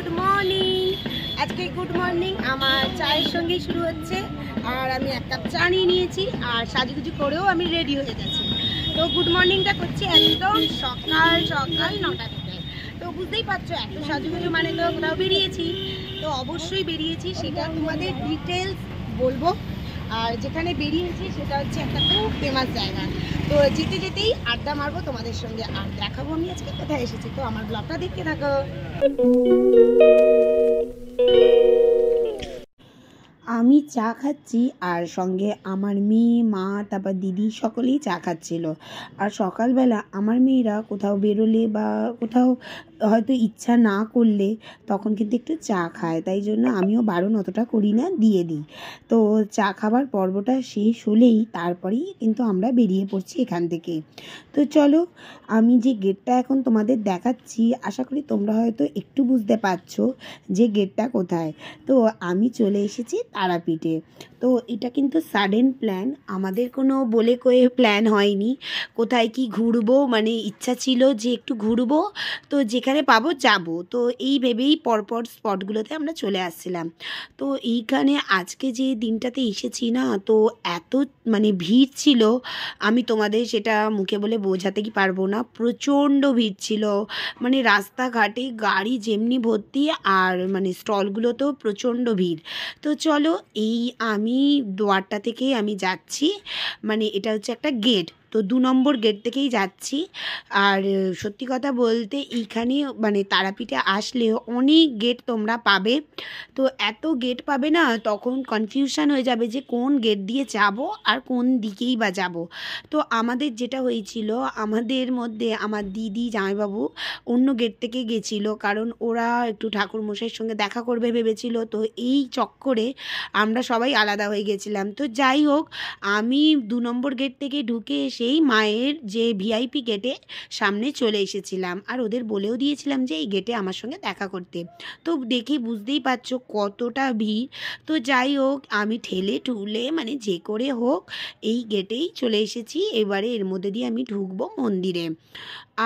Good morning. আজকে good morning আমার চায়ের সঙ্গেই শুরু হচ্ছে। আর আমি এক কাপ চা নিয়ে নিয়েছি আর সাজুগুজু করেও আমি রেডি হয়ে গেছি। তো গুড মর্নিংটা করছি একদম সকাল সকাল 9টা থেকে। তো বুঝতেই পারছো এত সাজুগুজু মানে তো কোথাও বেরিয়েছি, তো অবশ্যই বেরিয়েছি, সেটা তোমাদের ডিটেলস বলবো। আর যেখানে বেরিয়েছি সেটা হচ্ছে একটা খুব ফেমাস জায়গা। তো যেতে যেতেই আড্ডা মারবো তোমাদের সঙ্গে, আর দেখাবো আমি আজকে কোথায় এসেছি। তো আমার ব্লগটা দেখতে থাকো। আমি চা খাচ্ছি আর সঙ্গে আমার মেয়ে, মা, তারপর দিদি সকলেই চা খাচ্ছিল। আর সকালবেলা আমার মেয়েরা কোথাও বেরোলে বা কোথাও হয়তো ইচ্ছা না করলে তখন কিন্তু একটু চা খায়, তাই জন্য আমিও বারণ অতটা করি না, দিয়ে দিই। তো চা খাবার পর্বটা শেষ হলেই তারপরেই কিন্তু আমরা বেরিয়ে পড়ছি এখান থেকে। তো চলো, আমি যে গেটটা এখন তোমাদের দেখাচ্ছি আশা করি তোমরা হয়তো একটু বুঝতে পারছো যে গেটটা কোথায়। তো আমি চলে এসেছি তারাপীঠে। তো এটা কিন্তু সাডেন প্ল্যান, আমাদের কোনো বলে কয়ে প্ল্যান হয়নি। কোথায় কি ঘুরবো মানে ইচ্ছা ছিল যে একটু ঘুরবো, তো যেখানে পাবো যাব। তো এই ভেবেই পরপর স্পটগুলোতে আমরা চলে আসছিলাম। তো এইখানে আজকে যে দিনটাতে এসেছি না, তো এত মানে ভিড় ছিল, আমি তোমাদের সেটা মুখে বলে বোঝাতে কি পারবো না। প্রচণ্ড ভিড় ছিল, মানে রাস্তাঘাটে গাড়ি যেমনি ভর্তি, আর মানে স্টলগুলোতেও প্রচণ্ড ভিড়। তো চলো, এই আমি দুয়ারটা থেকেই আমি যাচ্ছি, মানে এটা হচ্ছে একটা গেট, তো 2 নম্বর গেট থেকেই যাচ্ছি। আর সত্যি কথা বলতে এইখানে মানে তারাপীঠে আসলে অনেক গেট তোমরা পাবে। তো এত গেট পাবে না, তখন কনফিউশন হয়ে যাবে যে কোন গেট দিয়ে যাব আর কোন দিকেই বা যাব। তো আমাদের যেটা হয়েছিল, আমাদের মধ্যে আমার দিদি, জামাইবাবু অন্য গেট থেকে গেছিলো, কারণ ওরা একটু ঠাকুরমশাইয়ের সঙ্গে দেখা করবে ভেবেছিল। তো এই চক্করে আমরা সবাই আলাদা হয়ে গেছিলাম। তো যাই হোক, আমি 2 নম্বর গেট থেকে ঢুকে এসেই মায়ের যে ভিআইপি গেটে সামনে চলে এসেছিলাম, আর ওদের বলেও দিয়েছিলাম যে এই গেটে আমার সঙ্গে দেখা করতে। তো দেখে বুঝতেই পারছো কতটা ভিড়। তো যাই হোক, আমি ঠেলে ঠুলে মানে যে করে হোক এই গেটেই চলে এসেছি। এবারে এর মধ্যে দিয়ে আমি ঢুকবো মন্দিরে।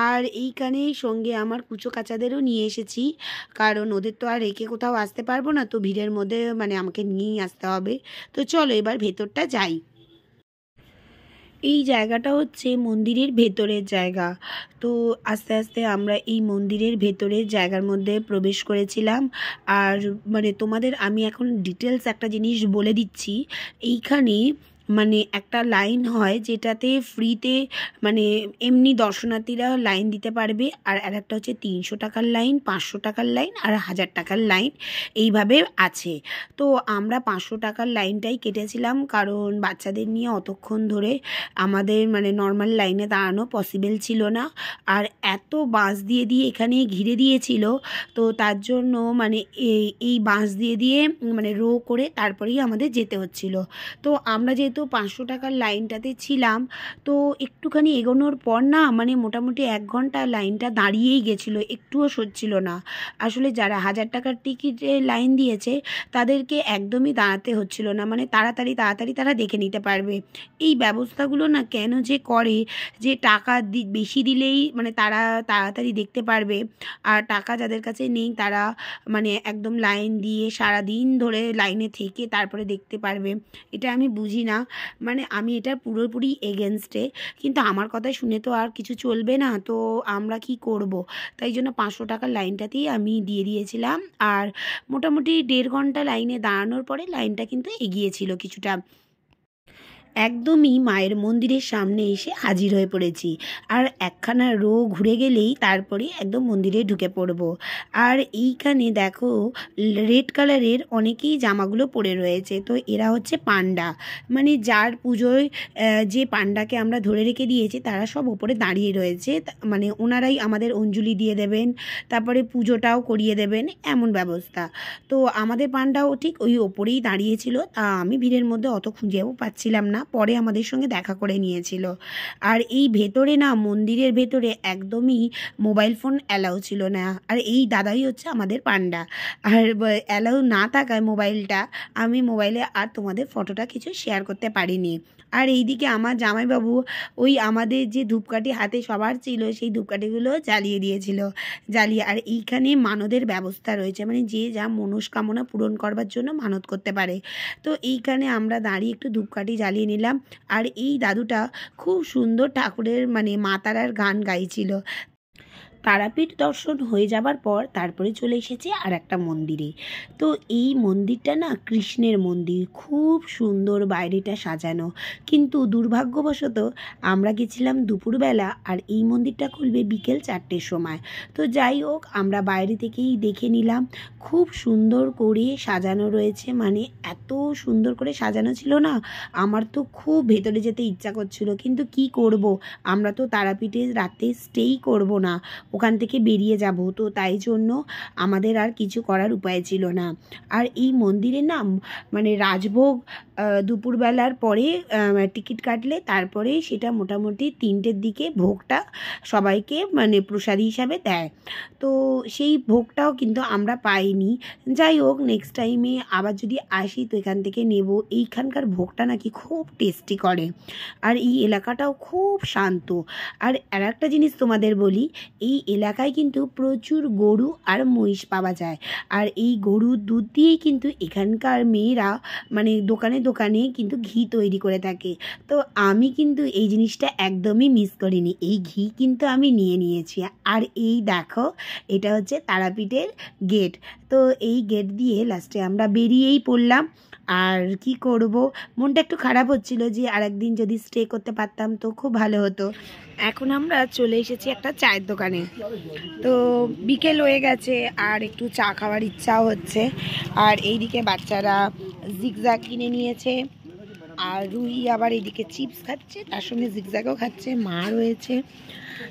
আর এইখানে সঙ্গে আমার কুচো কাচাদেরও নিয়ে এসেছি, কারণ ওদের তো আর রেখে কোথাও আসতে পারবো না, তো ভিড়ের মধ্যে মানে আমাকে নিয়েই আসতে হবে। তো চলো এবার ভেতরটা যাই। এই জায়গাটা হচ্ছে মন্দিরের ভেতরের জায়গা। তো আস্তে আস্তে আমরা এই মন্দিরের ভেতরের জায়গার মধ্যে প্রবেশ করেছিলাম। আর মানে তোমাদের আমি এখন ডিটেলস একটা জিনিস বলে দিচ্ছি। এইখানে মানে একটা লাইন হয় যেটাতে ফ্রিতে মানে এমনি দর্শনার্থীরা লাইন দিতে পারবে, আর একটা হচ্ছে 300 টাকার লাইন, 500 টাকার লাইন আর 1000 টাকার লাইন, এইভাবে আছে। তো আমরা 500 টাকার লাইনটাই কেটেছিলাম, কারণ বাচ্চাদের নিয়ে অতক্ষণ ধরে আমাদের মানে নর্মাল লাইনে দাঁড়ানো পসিবল ছিল না। আর এত বাঁশ দিয়ে দিয়ে এখানে ঘিরে দিয়েছিল, তো তার জন্য মানে এই বাঁশ দিয়ে দিয়ে মানে রো করে তারপরেই আমাদের যেতে হচ্ছিল। তো আমরা যেহেতু 500 টাকার লাইনটাতে ছিলাম, তো একটুখানি এগোনোর পর না মানে মোটামুটি 1 ঘন্টা লাইনটা দাঁড়িয়েই গেছিলো, একটুও সরছিল না। আসলে যারা 1000 টাকার টিকিটে লাইন দিয়েছে তাদেরকে একদমই দাঁড়াতে হচ্ছিল না, মানে তাড়াতাড়ি তাড়াতাড়ি তারা দেখে নিতে পারবে। এই ব্যবস্থাগুলো না কেন যে করে, যে টাকা বেশি দিলেই মানে তারা তাড়াতাড়ি দেখতে পারবে, আর টাকা যাদের কাছে নেই তারা মানে একদম লাইন দিয়ে সারাদিন ধরে লাইনে থেকে তারপরে দেখতে পারবে। এটা আমি বুঝি না, মানে আমি এটা পুরোপুরি এগেনস্টে, কিন্তু আমার কথা শুনে তো আর কিছু চলবে না। তো আমরা কি করব, তাই জন্য 500 টাকার লাইনটাতেই আমি দিয়ে দিয়েছিলাম। আর মোটামুটি 1.5 ঘন্টা লাইনে দাঁড়ানোর পরে লাইনটা কিন্তু এগিয়েছিল কিছুটা। একদমই মায়ের মন্দিরের সামনে এসে হাজির হয়ে পড়েছি, আর একখানা রো ঘুরে গেলেই তারপরে একদম মন্দিরে ঢুকে পড়ব। আর এইখানে দেখো রেড কালারের অনেকেই জামাগুলো পরে রয়েছে, তো এরা হচ্ছে পান্ডা, মানে যার পুজোয় যে পান্ডাকে আমরা ধরে রেখে দিয়েছি তারা সব ওপরে দাঁড়িয়ে রয়েছে, মানে ওনারাই আমাদের অঞ্জলি দিয়ে দেবেন, তারপরে পুজোটাও করিয়ে দেবেন, এমন ব্যবস্থা। তো আমাদের পান্ডাও ঠিক ওই ওপরেই দাঁড়িয়েছিল, তা আমি ভিড়ের মধ্যে অত খুঁজেও পাচ্ছিলাম না, পরে আমাদের সঙ্গে দেখা করে নিয়েছিল। আর এই ভেতরে না, মন্দিরের ভেতরে একদমই মোবাইল ফোন অ্যালাউ ছিল না। আর এই দাদাই হচ্ছে আমাদের পান্ডা। আর অ্যালাউ না থাকায় মোবাইলটা, আমি মোবাইলে আর তোমাদের ফটোটা কিছু শেয়ার করতে পারিনি। আর এইদিকে আমার জামাইবাবু ওই আমাদের যে ধূপকাঠি হাতে সবার ছিল, সেই ধূপকাঠিগুলো জ্বালিয়ে দিয়েছিল। আর এইখানে মানদের ব্যবস্থা রয়েছে, মানে যে যা মনস্কামনা পূরণ করবার জন্য মানত করতে পারে। তো এইখানে আমরা দাঁড়িয়ে একটু ধূপকাঠি জ্বালিয়ে নিলাম। আর এই দাদুটা খুব সুন্দর ঠাকুরের মানে মা তারার গান গাইছিল। তারাপীঠ দর্শন হয়ে যাবার পর তারপরে চলে এসেছে আর একটা মন্দিরে। তো এই মন্দিরটা না কৃষ্ণের মন্দির, খুব সুন্দর বাইরেটা সাজানো, কিন্তু দুর্ভাগ্যবশত আমরা গেছিলাম দুপুরবেলা, আর এই মন্দিরটা খুলবে বিকেল 4টের সময়। তো যাই হোক, আমরা বাইরে থেকেই দেখে নিলাম, খুব সুন্দর করে সাজানো রয়েছে, মানে এত সুন্দর করে সাজানো ছিল না, আমার তো খুব ভেতরে যেতে ইচ্ছা করছিল, কিন্তু কি করব, আমরা তো তারাপীঠে রাতে স্টেই করব না, ওখান থেকে বেরিয়ে যাব, তো তাই জন্য আমাদের আর কিছু করার উপায় ছিল না। আর এই মন্দিরে না মানে রাজভোগ দুপুরবেলার পরে টিকিট কাটলে তারপরে সেটা মোটামুটি 3টের দিকে ভোগটা সবাইকে মানে প্রসাদ হিসাবে দেয়। তো সেই ভোগটাও কিন্তু আমরা পাইনি। যাই হোক, নেক্সট টাইমে আবার যদি আসি তো এখান থেকে নেব। এইখানকার ভোগটা নাকি খুব টেস্টি করে, আর এই এলাকাটাও খুব শান্ত। আর একটা জিনিস তোমাদের বলি, এই এলাকায় কিন্তু প্রচুর গরু আর মহিষ পাওয়া যায়, আর এই গরুর দুধ দিয়েই কিন্তু এখানকার মেয়েরা মানে দোকানে দোকানে কিন্তু ঘি তৈরি করে থাকে। তো আমি কিন্তু এই জিনিসটা একদমই মিস করিনি, এই ঘি কিন্তু আমি নিয়ে নিয়েছি। আর এই দেখো, এটা হচ্ছে তারাপীঠের গেট। তো এই গেট দিয়ে লাস্টে আমরা বেরিয়েই পড়লাম। আর কি করব, মনটা একটু খারাপ হচ্ছিল যে আরেকদিন যদি স্টে করতে পারতাম তো খুব ভালো হতো। এখন আমরা চলে এসেছি একটা চায়ের দোকানে। তো বিকেল হয়ে গেছে আর একটু চা খাওয়ার ইচ্ছাও হচ্ছে। আর এইদিকে বাচ্চারা জিগজ্যাগ কিনে নিয়েছে, আর রুই আবার এইদিকে চিপস খাচ্ছে, তার সঙ্গে জিগজ্যাগও খাচ্ছে, মা রয়েছে।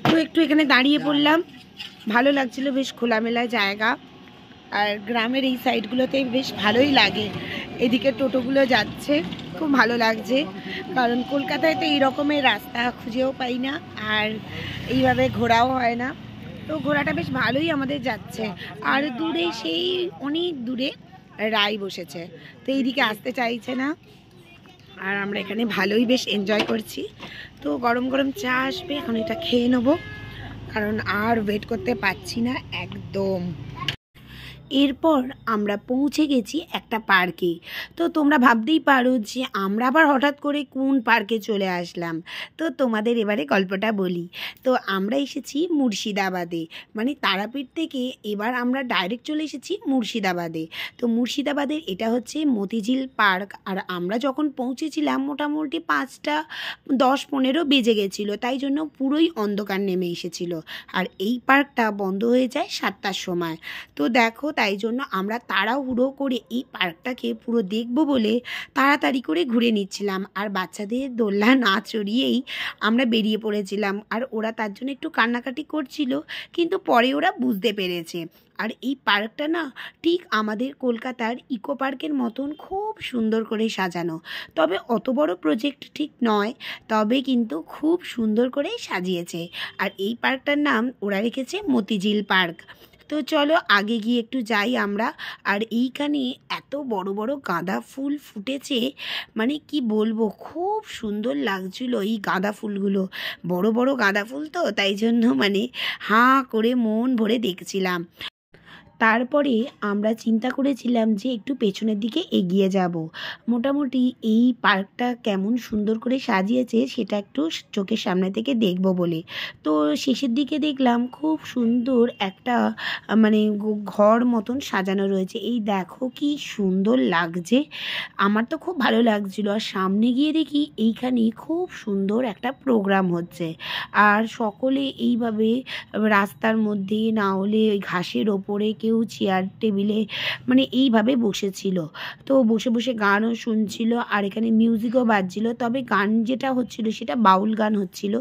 তো একটু এখানে দাঁড়িয়ে পড়লাম, ভালো লাগছিল, বেশ খোলামেলা জায়গা। আর গ্রামের এই সাইডগুলোতে বেশ ভালোই লাগে, এদিকে টোটোগুলো যাচ্ছে, খুব ভালো লাগছে, কারণ কলকাতায় তো এই রকমের রাস্তা খুঁজেও পাই না, আর এইভাবে ঘোরাও হয় না। তো ঘোরাটা বেশ ভালোই আমাদের যাচ্ছে। আর দূরে সেই অনেক দূরে রাই বসেছে, তো এইদিকে আসতে চাইছে না, আর আমরা এখানে ভালোই বেশ এনজয় করছি। তো গরম গরম চা আসবে, এখন এটা খেয়ে নেবো, কারণ আর ওয়েট করতে পারছি না একদম। এরপর আমরা পৌঁছে গেছি একটা পার্কে। তো তোমরা ভাবতেই পারো যে আমরা আবার হঠাৎ করে কোন পার্কে চলে আসলাম। তো তোমাদের এবারে গল্পটা বলি। তো আমরা এসেছি মুর্শিদাবাদে, মানে তারাপীঠ থেকে এবার আমরা ডাইরেক্ট চলে এসেছি মুর্শিদাবাদে। তো মুর্শিদাবাদের এটা হচ্ছে মতিঝিল পার্ক। আর আমরা যখন পৌঁছেছিলাম মোটামুটি 5টা 10-15 বেজে গেছিলো, তাই জন্য পুরোই অন্ধকার নেমে এসেছিল। আর এই পার্কটা বন্ধ হয়ে যায় 7টার সময়। তো দেখো, তাই জন্য আমরা তাড়াহুড়ো করে এই পার্কটাকে পুরো দেখবো বলে তাড়াতাড়ি করে ঘুরে নিচ্ছিলাম, আর বাচ্চাদের দোলনা না চড়িয়েই আমরা বেরিয়ে পড়েছিলাম। আর ওরা তার জন্য একটু কান্নাকাটি করছিল, কিন্তু পরে ওরা বুঝতে পেরেছে। আর এই পার্কটা না ঠিক আমাদের কলকাতার ইকো পার্কের মতন খুব সুন্দর করে সাজানো, তবে অত বড় প্রজেক্ট ঠিক নয়, তবে কিন্তু খুব সুন্দর করে সাজিয়েছে। আর এই পার্কটার নাম ওরা রেখেছে মতিঝিল পার্ক। তো চলো আগে গিয়ে একটু যাই আমরা। আর এইখানে এত বড় বড় গাঁদা ফুল ফুটেছে, মানে কি বলবো, খুব সুন্দর লাগছিল এই গাঁদা ফুলগুলো। বড় বড় গাঁদা ফুল তো, তাই জন্য মানে হাঁ করে মন ভরে দেখছিলাম। তারপরে আমরা চিন্তা করেছিলাম যে একটু পেছনের দিকে এগিয়ে যাব, মোটামুটি এই পার্কটা কেমন সুন্দর করে সাজিয়েছে সেটা একটু চোখের সামনে থেকে দেখব বলে। তো শেষের দিকে দেখলাম খুব সুন্দর একটা মানে ঘর মতন সাজানো রয়েছে। এই দেখো কি সুন্দর লাগছে, আমার তো খুব ভালো লাগছিল। আর সামনে গিয়ে দেখি এইখানে খুব সুন্দর একটা প্রোগ্রাম হচ্ছে, আর সকলে এইভাবে রাস্তার মধ্যে না হলে ওই ঘাসের ওপরে, কেউ কেউ চেয়ার টেবিলে মানে এইভাবে বসেছিল। তো বসে বসে গানও শুনছিল আর এখানে মিউজিকও বাজছিল। তবে গান যেটা হচ্ছিল সেটা বাউল গান হচ্ছিল,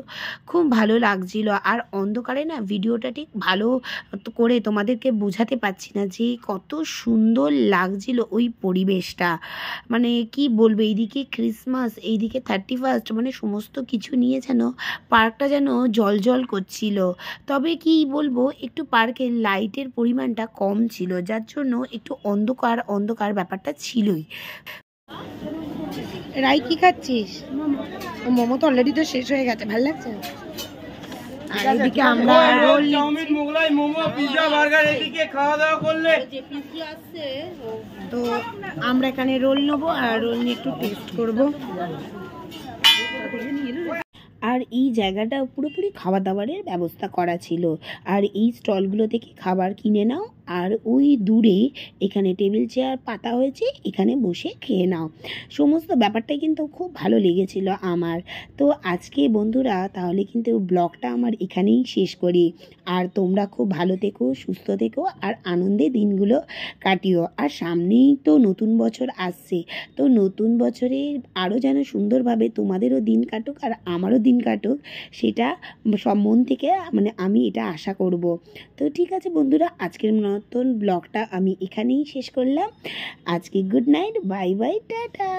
খুব ভালো লাগছিল। আর অন্ধকারে না ভিডিওটা ঠিক ভালো করে তোমাদেরকে বোঝাতে পারছি না যে কত সুন্দর লাগছিল ওই পরিবেশটা। মানে কি বলবো, এইদিকে ক্রিসমাস, এইদিকে 31st, মানে সমস্ত কিছু নিয়ে যেন পার্কটা যেন জল করছিল। তবে কি বলবো, একটু পার্কের লাইটের পরিমাণটা কম ছিল, যার জন্য একটু অন্ধকার অন্ধকার ব্যাপারটা ছিলই। রাই কি খাচ্ছিস? মোমো তো অলরেডি তো শেষ হয়ে গেছে, ভালো লাগছে। আর এদিকে আমরা roll, chow mein, Mughlai, momo, pizza, burger এদিকে খাওয়া দাওয়া করলে তো আমরা এখানে রোল নেবো আর রোল নিয়ে একটু টেস্ট করবো। আর এই জায়গাটা পুরোপুরি খাওয়া দাওয়ারের ব্যবস্থা করা ছিল। আর এই স্টলগুলো থেকে খাবার কিনে নাও আর ওই দূরে এখানে টেবিল চেয়ার পাতা হয়েছে, এখানে বসে খেয়ে নাও। সমস্ত ব্যাপারটাই কিন্তু খুব ভালো লেগেছিল আমার। তো আজকে বন্ধুরা তাহলে কিন্তু ব্লগটা আমার এখানেই শেষ করি। আর তোমরা খুব ভালো থেকো, সুস্থ থেকো আর আনন্দে দিনগুলো কাটিও। আর সামনেই তো নতুন বছর আসছে, তো নতুন বছরে আরও যেন সুন্দরভাবে তোমাদেরও দিন কাটুক আর আমারও দিন কাটুক, সেটা সব মন থেকে মানে আমি এটা আশা করব। তো ঠিক আছে বন্ধুরা, আজকের মতন ব্লগটা আমি এখানেই শেষ করলাম। আজকে good night, bye bye, tata.